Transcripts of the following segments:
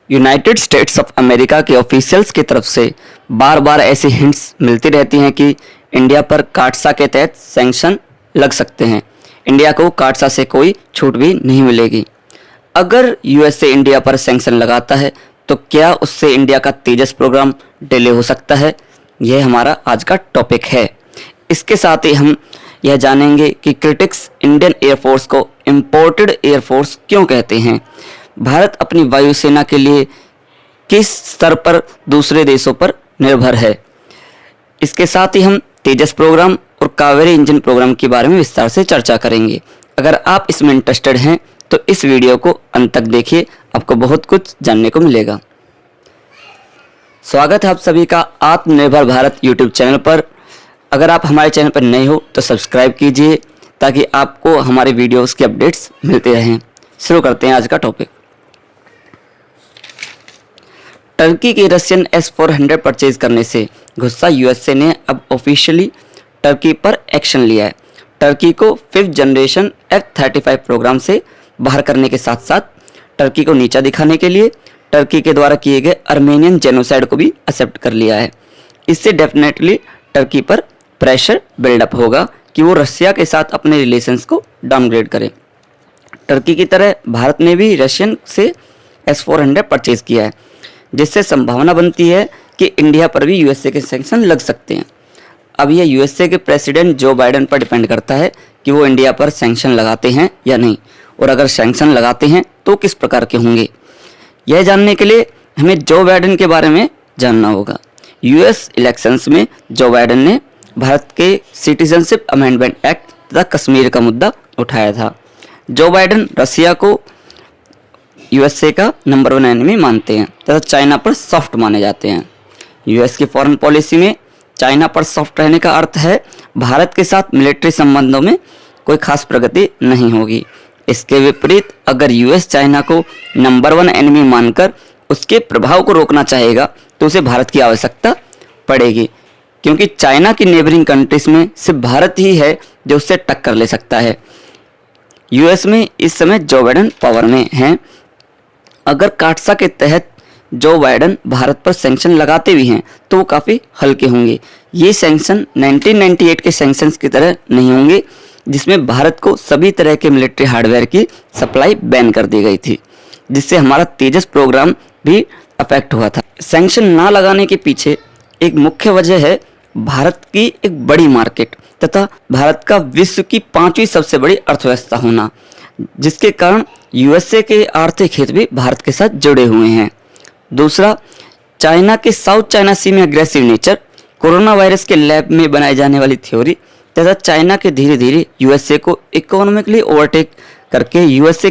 United states of America के officials की तरफ से बार बार ऐसी हिंट्स मिलती रहती हैं कि इंडिया पर काटसा के तहत सैंक्शन लग सकते हैं। इंडिया को काटसा से कोई छूट भी नहीं मिलेगी। अगर यूएसए इंडिया पर सैंक्शन लगाता है तो क्या उससे इंडिया का तेजस प्रोग्राम डिले हो सकता है? यह हमारा आज का टॉपिक है। इसके साथ ही हम यह जानेंगे कि क्रिटिक्स इंडियन एयरफोर्स को इम्पोर्टेड एयरफोर्स क्यों कहते हैं। भारत अपनी वायुसेना के लिए किस स्तर पर दूसरे देशों पर निर्भर है। इसके साथ ही हम तेजस प्रोग्राम और कावेरी इंजन प्रोग्राम के बारे में विस्तार से चर्चा करेंगे। अगर आप इसमें इंटरेस्टेड हैं तो इस वीडियो को अंत तक देखिए, आपको बहुत कुछ जानने को मिलेगा। स्वागत है आप सभी का आत्मनिर्भर भारत यूट्यूब चैनल पर। अगर आप हमारे चैनल पर नए हो तो सब्सक्राइब कीजिए ताकि आपको हमारे वीडियोस के अपडेट्स मिलते रहें। शुरू करते हैं आज का टॉपिक। टर्की के रशियन S-400 परचेज करने से गुस्सा यूएसए ने अब ऑफिशियली टर्की पर एक्शन लिया है। टर्की को 5th जनरेशन F-35 प्रोग्राम से बाहर करने के साथ साथ टर्की को नीचा दिखाने के लिए टर्की के द्वारा किए गए अर्मेनियन जेनोसाइड को भी एक्सेप्ट कर लिया है। इससे डेफिनेटली टर्की पर प्रेशर बिल्डअप होगा कि वो रशिया के साथ अपने रिलेशंस को डाउनग्रेड करे। टर्की की तरह भारत ने भी रशियन से S-400 परचेज किया है, जिससे संभावना बनती है कि इंडिया पर भी यूएसए के सैंक्शन लग सकते हैं। अब यह यूएसए के प्रेसिडेंट जो बाइडेन पर डिपेंड करता है कि वो इंडिया पर सैंक्शन लगाते हैं या नहीं, और अगर सैंक्शन लगाते हैं तो किस प्रकार के होंगे। यह जानने के लिए हमें जो बाइडेन के बारे में जानना होगा। यूएस इलेक्शंस में जो बाइडेन ने भारत के सिटीजनशिप अमेंडमेंट एक्ट तथा कश्मीर का मुद्दा उठाया था। जो बाइडेन रशिया को यूएसए का नंबर 1 एनिमी मानते हैं तथा चाइना पर सॉफ्ट माने जाते हैं। यूएस की फॉरेन पॉलिसी में चाइना पर सॉफ्ट रहने का अर्थ है भारत के साथ मिलिट्री संबंधों में कोई खास प्रगति नहीं होगी। इसके विपरीत अगर यूएस चाइना को नंबर 1 एनिमी मानकर उसके प्रभाव को रोकना चाहेगा तो उसे भारत की आवश्यकता पड़ेगी, क्योंकि चाइना की नेबरिंग कंट्रीज में सिर्फ भारत ही है जो उससे टक्कर ले सकता है। यूएस में इस समय जो बाइडेन पावर में हैं। अगर काटसा के तहत जो बाइडेन भारत पर सैंक्शन लगाते भी हैं तो वो काफ़ी हल्के होंगे। ये सैंक्शन 1998 के सैंक्शंस की तरह नहीं होंगे, जिसमें भारत को सभी तरह के मिलिट्री हार्डवेयर की सप्लाई बैन कर दी गई थी, जिससे हमारा तेजस प्रोग्राम भी अफेक्ट हुआ था। सैंक्शन ना लगाने के पीछे एक मुख्य वजह है भारत की एक बड़ी मार्केट तथा भारत का विश्व की 5वीं सबसे बड़ी अर्थव्यवस्था होना, जिसके कारण यूएसए के आर्थिक हित भी भारत के साथ जुड़े हुए हैं। दूसरा, चाइना के साउथ चाइना सी में अग्रेसिव नेचर, कोरोना वायरस के लैब में बनाई जाने वाली थ्योरी तथा चाइना के धीरे धीरे यूएसए को इकोनॉमिकली ओवरटेक करके यूएसए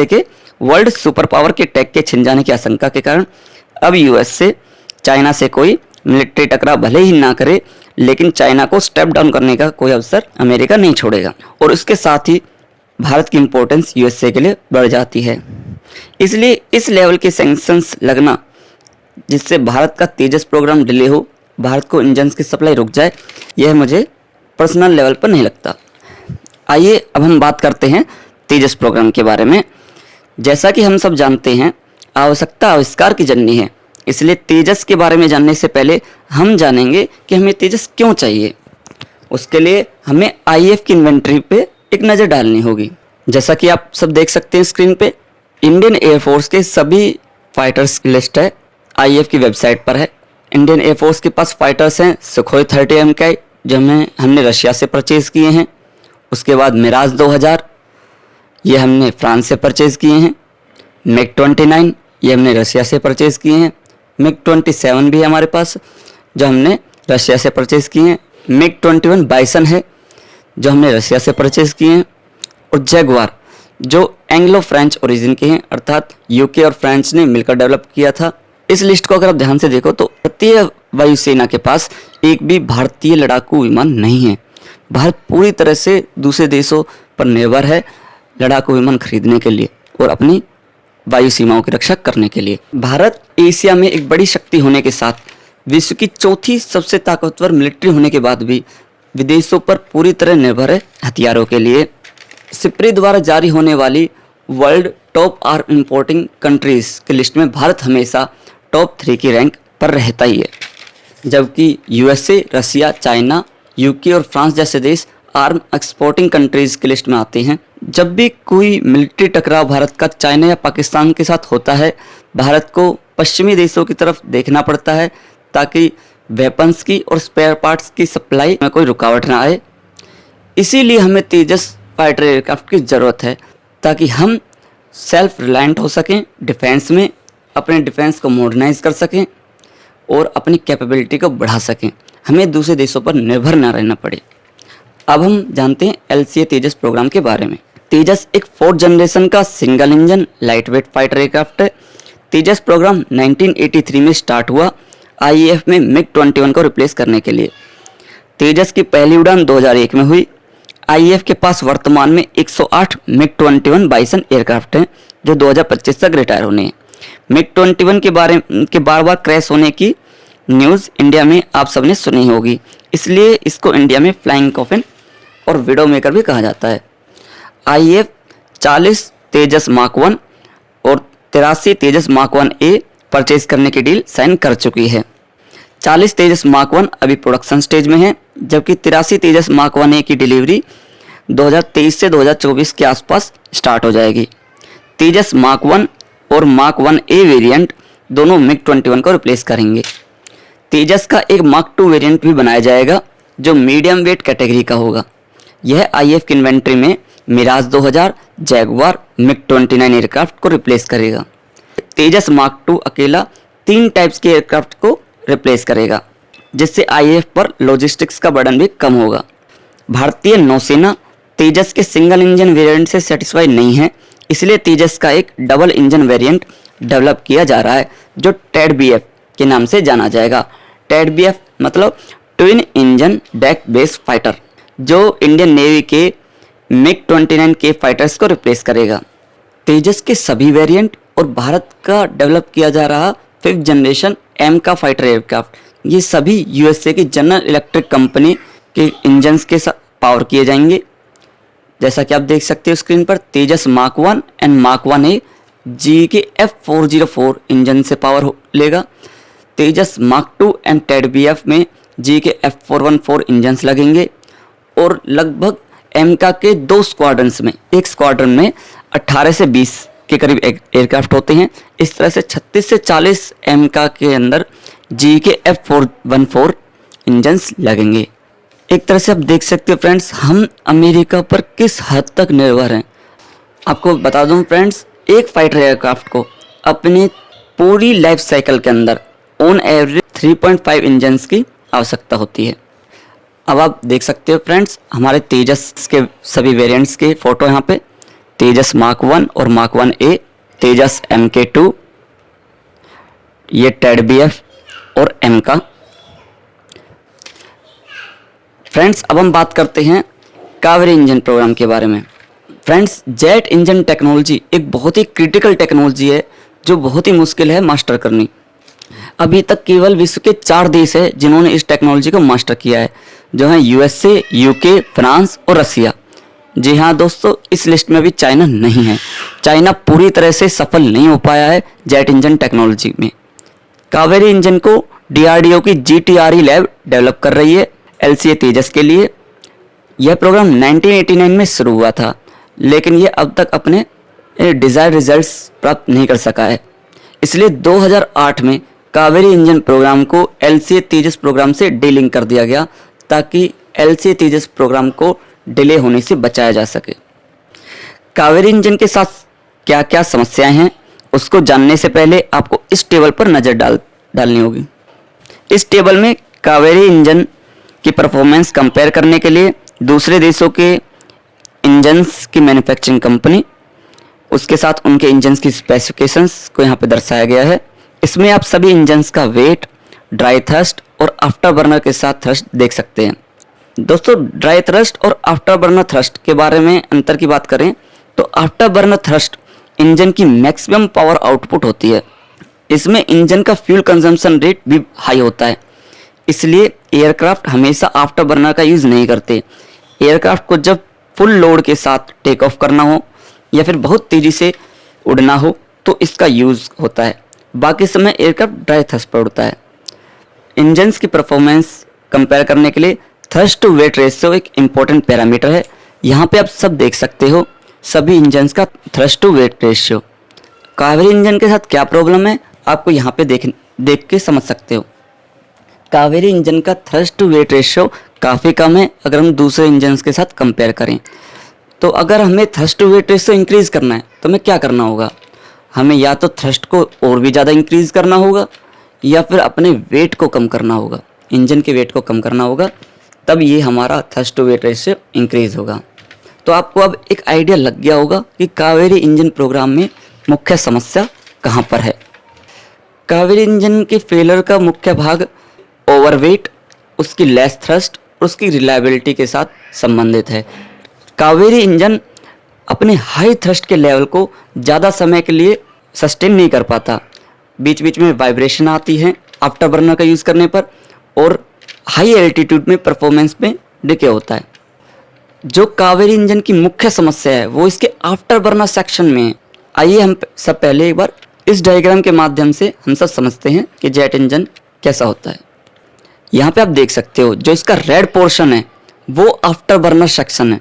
के वर्ल्ड सुपर पावर के टैग के छिन जाने की आशंका के कारण अब यूएसए चाइना से कोई मिलिट्री टकराव भले ही ना करे, लेकिन चाइना को स्टेप डाउन करने का कोई अवसर अमेरिका नहीं छोड़ेगा, और उसके साथ ही भारत की इंपॉर्टेंस यूएसए के लिए बढ़ जाती है। इसलिए इस लेवल के सैंक्शंस लगना जिससे भारत का तेजस प्रोग्राम डिले हो, भारत को इंजन्स की सप्लाई रुक जाए, यह मुझे पर्सनल लेवल पर नहीं लगता। आइए अब हम बात करते हैं तेजस प्रोग्राम के बारे में। जैसा कि हम सब जानते हैं, आवश्यकता आविष्कार की जननी है, इसलिए तेजस के बारे में जानने से पहले हम जानेंगे कि हमें तेजस क्यों चाहिए। उसके लिए हमें आईएफ की इन्वेंट्री पे एक नज़र डालनी होगी। जैसा कि आप सब देख सकते हैं स्क्रीन पे, इंडियन एयरफोर्स के सभी फाइटर्स की लिस्ट है, आईएफ की वेबसाइट पर है। इंडियन एयरफोर्स के पास फाइटर्स हैं सुखोई 30 MKI जो हमने रशिया से परचेज़ किए हैं। उसके बाद मिराज 2000 ये हमने फ्रांस से परचेज़ किए हैं। MiG-29 ये हमने रशिया से परचेज़ किए हैं। MiG-27 भी है हमारे पास जो हमने रशिया से परचेज़ किए हैं। MiG-21 बाइसन है जो हमने रशिया से परचेज़ किए हैं। और जैगवार जो एंग्लो फ्रेंच ओरिजिन के हैं, अर्थात यूके और फ्रांस ने मिलकर डेवलप किया था। इस लिस्ट को अगर आप ध्यान से देखो तो भारतीय वायुसेना के पास एक भी भारतीय लड़ाकू विमान नहीं है। भारत पूरी तरह से दूसरे देशों पर निर्भर है लड़ाकू विमान खरीदने के लिए और अपनी वायु सीमाओं की रक्षा करने के लिए। भारत एशिया में एक बड़ी शक्ति होने के साथ विश्व की 4थी सबसे ताकतवर मिलिट्री होने के बाद भी विदेशों पर पूरी तरह निर्भर है हथियारों के लिए। सिप्री द्वारा जारी होने वाली world top arm importing countries की लिस्ट में भारत हमेशा टॉप 3 की रैंक पर रहता ही है, जबकि यूएसए, रसिया, चाइना, यूके और फ्रांस जैसे देश आर्म एक्सपोर्टिंग कंट्रीज की लिस्ट में आते हैं। जब भी कोई मिलिट्री टकराव भारत का चाइना या पाकिस्तान के साथ होता है, भारत को पश्चिमी देशों की तरफ देखना पड़ता है ताकि वेपन्स की और स्पेयर पार्ट्स की सप्लाई में कोई रुकावट ना आए। इसीलिए हमें तेजस फाइटर एयरक्राफ्ट की ज़रूरत है ताकि हम सेल्फ रिलायंट हो सकें, डिफेंस में अपने डिफेंस को मॉडर्नाइज कर सकें और अपनी कैपेबिलिटी को बढ़ा सकें, हमें दूसरे देशों पर निर्भर न रहना पड़े। अब हम जानते हैं LCA तेजस प्रोग्राम के बारे में। तेजस एक 4th जनरेशन का single engine light weight fighter aircraft है। तेजस प्रोग्राम 1983 में स्टार्ट हुआ IAF में MiG-21 को रिप्लेस करने के लिए। तेजस की पहली उड़ान 2001 में हुई। IAF के पास वर्तमान में 108 MiG-21 बाइसन एयरक्राफ्ट हैं जो 2025 तक रिटायर होने हैं। MiG-21 के बार बार क्रैश होने की न्यूज़ इंडिया में आप सबने सुनी होगी, इसलिए इसको इंडिया में फ्लाइंग कॉफिन और विडो मेकर भी कहा जाता है। IAF 40 तेजस मार्क 1 और 83 तेजस मार्क 1A परचेज करने की डील साइन कर चुकी है। 40 तेजस मार्क 1 अभी प्रोडक्शन स्टेज में है, जबकि 83 तेजस मार्क 1A की डिलीवरी 2023 से 2024 के आसपास स्टार्ट हो जाएगी। तेजस मार्क 1 और मार्क 1A वेरिएंट दोनों MiG-21 को रिप्लेस करेंगे। तेजस का एक मार्क 2 वेरिएंट भी बनाया जाएगा जो मीडियम वेट कैटेगरी का होगा। यह IAF की इन्वेंट्री में मिराज 2000, जैगुआर, MiG-29 एयरक्राफ्ट को रिप्लेस करेगा। तेजस मार्क 2 अकेला 3 टाइप्स के एयरक्राफ्ट को रिप्लेस करेगा, जिससे IAF पर लॉजिस्टिक्स का बर्डन भी कम होगा। भारतीय नौसेना तेजस के सिंगल इंजन वेरिएंट से सेटिस्फाई नहीं है, इसलिए तेजस का एक डबल इंजन वेरिएंट डेवलप किया जा रहा है जो TED-BF के नाम से जाना जाएगा। TED-BF मतलब twin engine deck based fighter, जो इंडियन नेवी के MiG-29 के फाइटर्स को रिप्लेस करेगा। तेजस के सभी वेरिएंट और भारत का डेवलप किया जा रहा 5th जनरेशन M का फाइटर एयरक्राफ्ट, ये सभी USA की जनरल इलेक्ट्रिक कंपनी के इंजन्स के साथ पावर किए जाएंगे। जैसा कि आप देख सकते हो स्क्रीन पर, Tejas mark 1 and mark 1A GE के F404 इंजन से पावर लेगा। तेजस मार्क 2 एंड TED-BF में GE के F414 इंजन्स लगेंगे और लगभग एमका के 2 स्क्वाड्रंस में, एक स्क्वाड्रन में 18 से 20 के करीब एयरक्राफ्ट होते हैं। इस तरह से 36 से 40 एमका के अंदर GE के F414 इंजन्स लगेंगे। एक तरह से आप देख सकते हो फ्रेंड्स, हम अमेरिका पर किस हद तक निर्भर हैं। आपको बता दूं फ्रेंड्स, एक फाइटर एयरक्राफ्ट को अपने पूरी लाइफ साइकिल के अंदर ऑन एवरेज 3.5 इंजन्स की आवश्यकता होती है। अब आप देख सकते हो फ्रेंड्स, हमारे तेजस के सभी वेरिएंट्स के फोटो यहाँ पे, तेजस मार्क 1 और मार्क 1A, तेजस MK2, ये TED-BF और M का। फ्रेंड्स अब हम बात करते हैं कावेरी इंजन प्रोग्राम के बारे में। फ्रेंड्स, जेट इंजन टेक्नोलॉजी एक बहुत ही क्रिटिकल टेक्नोलॉजी है जो बहुत ही मुश्किल है मास्टर करनी। अभी तक केवल विश्व के 4 देश हैं जिन्होंने इस टेक्नोलॉजी को मास्टर किया है, जो हैं USA, UK, फ्रांस और रसिया। जी हाँ दोस्तों, इस लिस्ट में भी चाइना नहीं है। चाइना पूरी तरह से सफल नहीं हो पाया है जेट इंजन टेक्नोलॉजी में। कावेरी इंजन को DRDO की GTRE लैब डेवलप कर रही है LCA तेजस के लिए। यह प्रोग्राम 1989 में शुरू हुआ था, लेकिन यह अब तक अपने डिजायर्ड रिजल्ट्स प्राप्त नहीं कर सका है। इसलिए 2008 में कावेरी इंजन प्रोग्राम को LCA तेजस प्रोग्राम से डीलिंक कर दिया गया ताकि LCA तेजस प्रोग्राम को डिले होने से बचाया जा सके। कावेरी इंजन के साथ क्या क्या समस्याएं हैं उसको जानने से पहले आपको इस टेबल पर नज़र डालनी होगी। इस टेबल में कावेरी इंजन की परफॉर्मेंस कंपेयर करने के लिए दूसरे देशों के इंजन्स की मैन्युफैक्चरिंग कंपनी, उसके साथ उनके इंजन्स की स्पेसिफिकेशंस को यहाँ पे दर्शाया गया है। इसमें आप सभी इंजन्स का वेट, ड्राई थ्रस्ट और आफ्टर बर्नर के साथ थ्रस्ट देख सकते हैं। दोस्तों, ड्राई थ्रस्ट और आफ्टर बर्नर थ्रस्ट के बारे में अंतर की बात करें तो आफ्टर बर्नर थ्रस्ट इंजन की मैक्सिमम पावर आउटपुट होती है। इसमें इंजन का फ्यूल कंजम्पशन रेट भी हाई होता है, इसलिए एयरक्राफ्ट हमेशा आफ्टर बर्नर का यूज़ नहीं करते। एयरक्राफ्ट को जब फुल लोड के साथ टेक ऑफ करना हो या फिर बहुत तेज़ी से उड़ना हो तो इसका यूज़ होता है, बाकी समय एयरक्राफ्ट ड्राई थ्रस्ट पर उड़ता है। इंजन्स की परफॉर्मेंस कंपेयर करने के लिए थ्रस्ट टू वेट रेशियो एक इम्पोर्टेंट पैरामीटर है। यहाँ पे आप सब देख सकते हो सभी इंजन्स का thrust to weight ratio. Kaveri engine के साथ क्या प्रॉब्लम है आपको यहाँ पे देख के समझ सकते हो। कावेरी इंजन का थ्रस्ट टू वेट रेशियो काफ़ी कम है अगर हम दूसरे इंजन्स के साथ कंपेयर करें। तो अगर हमें thrust to weight ratio increase करना है तो हमें क्या करना होगा, हमें या तो थ्रस्ट को और भी ज़्यादा इंक्रीज़ करना होगा या फिर अपने वेट को कम करना होगा, इंजन के वेट को कम करना होगा, तब ये हमारा thrust to weight ratio increase होगा। तो आपको अब एक आइडिया लग गया होगा कि कावेरी इंजन प्रोग्राम में मुख्य समस्या कहाँ पर है। कावेरी इंजन के फेलर का मुख्य भाग ओवरवेट, उसकी लेस थ्रस्ट और उसकी रिलायबिलिटी के साथ संबंधित है। कावेरी इंजन अपने हाई थ्रस्ट के लेवल को ज़्यादा समय के लिए सस्टेन नहीं कर पाता, बीच बीच में वाइब्रेशन आती है आफ्टर बर्नर का यूज़ करने पर, और हाई एल्टीट्यूड में परफॉर्मेंस में डिके होता है। जो कावेरी इंजन की मुख्य समस्या है वो इसके आफ्टर बर्नर सेक्शन में है। आइए हम सब पहले एक बार इस डायग्राम के माध्यम से हम सब समझते हैं कि जेट इंजन कैसा होता है। यहाँ पे आप देख सकते हो जो इसका रेड पोर्शन है वो आफ्टर बर्नर सेक्शन है,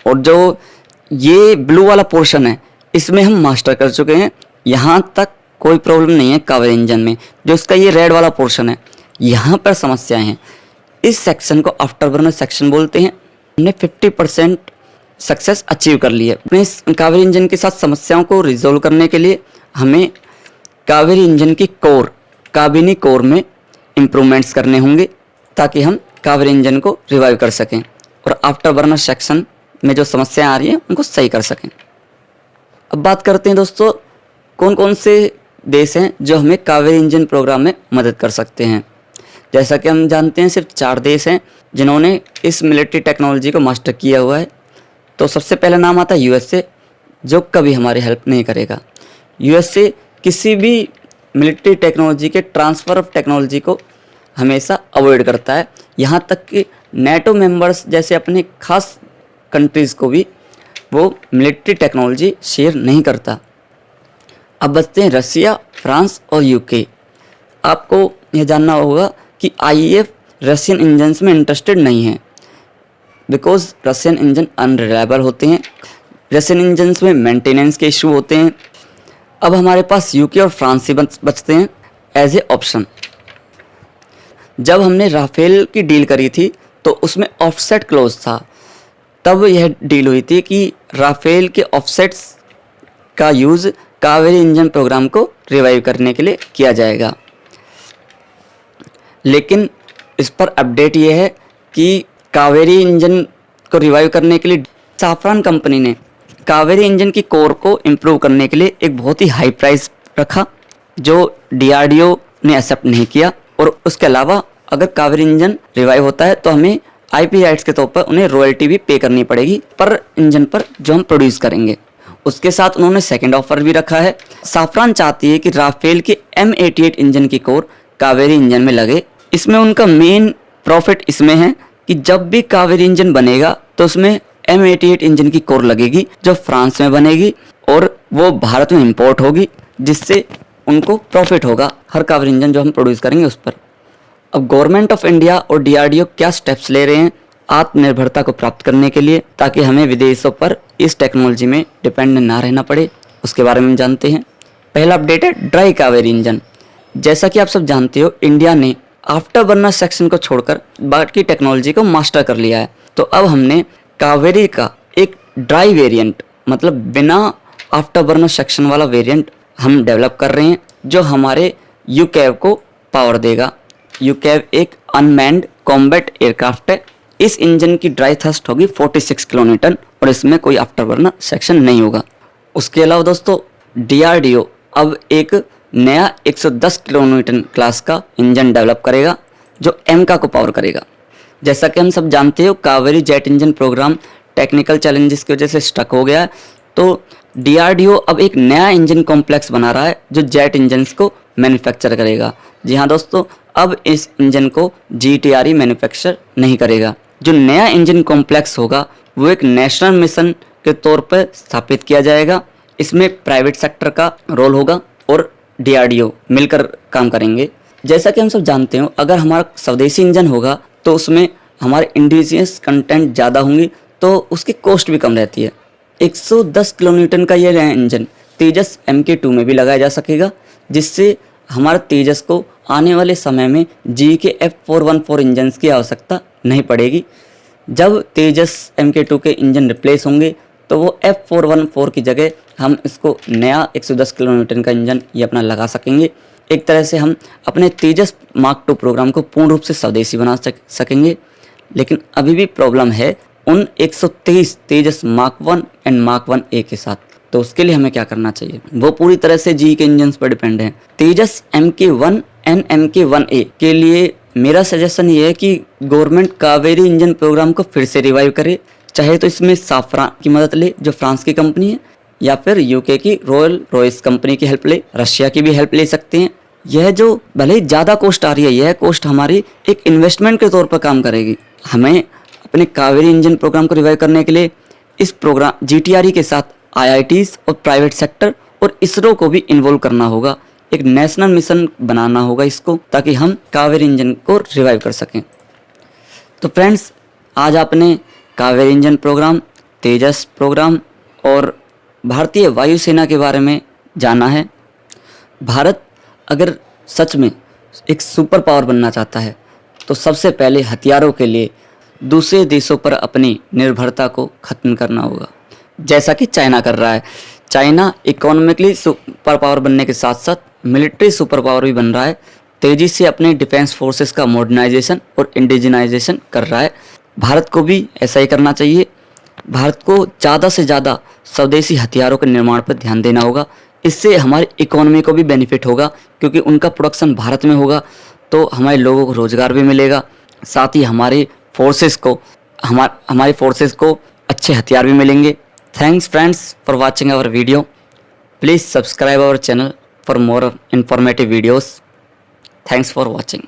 और जो ये ब्लू वाला पोर्शन है इसमें हम मास्टर कर चुके हैं। यहाँ तक कोई प्रॉब्लम नहीं है कावेरी इंजन में। जो इसका ये रेड वाला पोर्शन है यहाँ पर समस्याएं हैं। इस सेक्शन को आफ्टर बर्नर सेक्शन बोलते हैं। हमने 50% सक्सेस अचीव कर ली है। अपने इस कावेरी इंजन के साथ समस्याओं को रिजोल्व करने के लिए हमें कावेरी इंजन की कोर, काबिनी कोर में इम्प्रूवमेंट्स करने होंगे ताकि हम कावेरी इंजन को रिवाइव कर सकें और आफ्टर बर्नर सेक्शन में जो समस्याएं आ रही हैं उनको सही कर सकें। अब बात करते हैं दोस्तों कौन कौन से देश हैं जो हमें कावेरी इंजन प्रोग्राम में मदद कर सकते हैं। जैसा कि हम जानते हैं सिर्फ 4 देश हैं जिन्होंने इस मिलिट्री टेक्नोलॉजी को मास्टर किया हुआ है। तो सबसे पहला नाम आता है यूएसए, जो कभी हमारी हेल्प नहीं करेगा। यूएसए किसी भी मिलिट्री टेक्नोलॉजी के ट्रांसफ़र ऑफ टेक्नोलॉजी को हमेशा अवॉइड करता है, यहाँ तक कि नेटो मेंबर्स जैसे अपने खास कंट्रीज़ को भी वो मिलिट्री टेक्नोलॉजी शेयर नहीं करता। अब बचते हैं रसिया, फ्रांस और यूके। आपको यह जानना होगा कि आईएफ रशियन इंजन्स में इंटरेस्टेड नहीं है बिकॉज रशियन इंजन अनरिलायबल होते हैं, रशियन इंजन्स में मेंटेनेंस के इशू होते हैं। अब हमारे पास यूके और फ्रांस ही बचते हैं एज ए ऑप्शन। जब हमने राफेल की डील करी थी तो उसमें ऑफसेट क्लोज था, तब यह डील हुई थी कि राफेल के ऑफसेट्स का यूज़ कावेरी इंजन प्रोग्राम को रिवाइव करने के लिए किया जाएगा। लेकिन इस पर अपडेट ये है कि कावेरी इंजन को रिवाइव करने के लिए साफरान कंपनी ने कावेरी इंजन की कोर को इम्प्रूव करने के लिए एक बहुत ही हाई प्राइस रखा जो DRDO ने एक्सेप्ट नहीं किया। और उसके अलावा अगर कावेरी इंजन रिवाइव होता है तो हमें IP राइट्स के तौर पर उन्हें रॉयल्टी भी पे करनी पड़ेगी पर इंजन पर जो हम प्रोड्यूस करेंगे। उसके साथ उन्होंने सेकंड ऑफर भी रखा है। साफरान चाहती है कि राफेल के M88 इंजन की कोर कावेरी इंजन में लगे। इसमें उनका मेन प्रॉफिट इसमें है कि जब भी कावेरी इंजन बनेगा तो उसमें M88 इंजन की कोर लगेगी जो फ्रांस में बनेगी और वो भारत में इंपोर्ट होगी, जिससे उनको प्रॉफिट होगा हर कावेरी इंजन जो हम प्रोड्यूस करेंगे उस पर। अब गवर्नमेंट ऑफ इंडिया और DRDO क्या स्टेप्स ले रहे हैं आत्मनिर्भरता को प्राप्त करने के लिए ताकि हमें विदेशों पर इस टेक्नोलॉजी में डिपेंड ना रहना पड़े, उसके बारे में हम जानते हैं। पहला अपडेट है ड्राई कावेरी इंजन। जैसा कि आप सब जानते हो इंडिया ने आफ्टर बर्नर सेक्शन को छोड़कर बाकी टेक्नोलॉजी को मास्टर कर लिया है। तो अब हमने कावेरी का एक ड्राई वेरिएंट मतलब बिना आफ्टर बर्नर सेक्शन वाला वेरिएंट हम डेवलप कर रहे हैं जो हमारे यूकेव को पावर देगा। यूकेव एक अनमैन्ड कॉम्बैट एयरक्राफ्ट है। इस इंजन की ड्राई थ्रस्ट होगी 46 किलोन्यूटन और इसमें कोई आफ्टर बर्नर सेक्शन नहीं होगा। उसके अलावा दोस्तों DRDO अब एक नया 110 किलोन्यूटन क्लास का इंजन डेवलप करेगा जो एमका को पावर करेगा। जैसा कि हम सब जानते हो Kaveri jet engine program technical challenges की वजह से स्टक हो गया है, तो DRDO अब एक नया इंजन कॉम्प्लेक्स बना रहा है जो जेट इंजन्स को मैन्युफैक्चर करेगा। जी हाँ दोस्तों, अब इस इंजन को GTRE मैन्युफैक्चर नहीं करेगा। जो नया इंजन कॉम्प्लेक्स होगा वो एक नेशनल मिशन के तौर पर स्थापित किया जाएगा। इसमें प्राइवेट सेक्टर का रोल होगा और DRDO मिलकर काम करेंगे। जैसा कि हम सब जानते हो, अगर हमारा स्वदेशी इंजन होगा तो उसमें हमारे इंडिजिनियस कंटेंट ज़्यादा होंगी, तो उसकी कॉस्ट भी कम रहती है। 110 किलोन्यूटन का ये इंजन तेजस MK2 में भी लगाया जा सकेगा, जिससे हमारा तेजस को आने वाले समय में GE के F414 इंजन की आवश्यकता नहीं पड़ेगी। जब तेजस MK2 के इंजन रिप्लेस होंगे तो वो F414 की जगह हम इसको नया 110 किलोन्यूटन का इंजन ये अपना लगा सकेंगे। एक तरह से हम अपने तेजस मार्क 2 प्रोग्राम को पूर्ण रूप से स्वदेशी बना सकेंगे। लेकिन अभी भी प्रॉब्लम है उन 123 तेजस मार्क 1 एंड मार्क 1A के साथ। तो उसके लिए हमें क्या करना चाहिए, वो पूरी तरह से GE के इंजन पर डिपेंड है। तेजस MK1 एंड MK1A के लिए मेरा सजेशन ये है कि गवर्नमेंट कावेरी इंजन प्रोग्राम को फिर से रिवाइव करे। चाहे तो इसमें साफरान की मदद ले, जो फ्रांस की कंपनी है, या फिर UK की रॉयल रॉयस कंपनी की हेल्प ले, रशिया की भी हेल्प ले सकते हैं। यह जो भले ही ज़्यादा कॉस्ट आ रही है, यह कॉस्ट हमारी एक इन्वेस्टमेंट के तौर पर काम करेगी। हमें अपने कावेरी इंजन प्रोग्राम को रिवाइव करने के लिए इस प्रोग्राम GTRE के साथ IITs और प्राइवेट सेक्टर और ISRO को भी इन्वॉल्व करना होगा। एक नेशनल मिशन बनाना होगा इसको, ताकि हम कावेरी इंजन को रिवाइव कर सकें। तो फ्रेंड्स, आज आपने कावेरी इंजन प्रोग्राम, तेजस प्रोग्राम और भारतीय वायुसेना के बारे में जाना है। भारत अगर सच में एक सुपर पावर बनना चाहता है तो सबसे पहले हथियारों के लिए दूसरे देशों पर अपनी निर्भरता को खत्म करना होगा, जैसा कि चाइना कर रहा है। चाइना इकोनॉमिकली सुपर पावर बनने के साथ साथ मिलिट्री सुपर पावर भी बन रहा है। तेज़ी से अपने डिफेंस फोर्सेस का मॉडर्नाइजेशन और इंडिजिनाइजेशन कर रहा है। भारत को भी ऐसा ही करना चाहिए। भारत को ज़्यादा से ज़्यादा स्वदेशी हथियारों के निर्माण पर ध्यान देना होगा। इससे हमारी इकोनॉमी को भी बेनिफिट होगा, क्योंकि उनका प्रोडक्शन भारत में होगा तो हमारे लोगों को रोज़गार भी मिलेगा। साथ ही हमारे फोर्सेस को अच्छे हथियार भी मिलेंगे। Thanks friends for watching our video. Please subscribe our channel for more informative videos. Thanks for watching.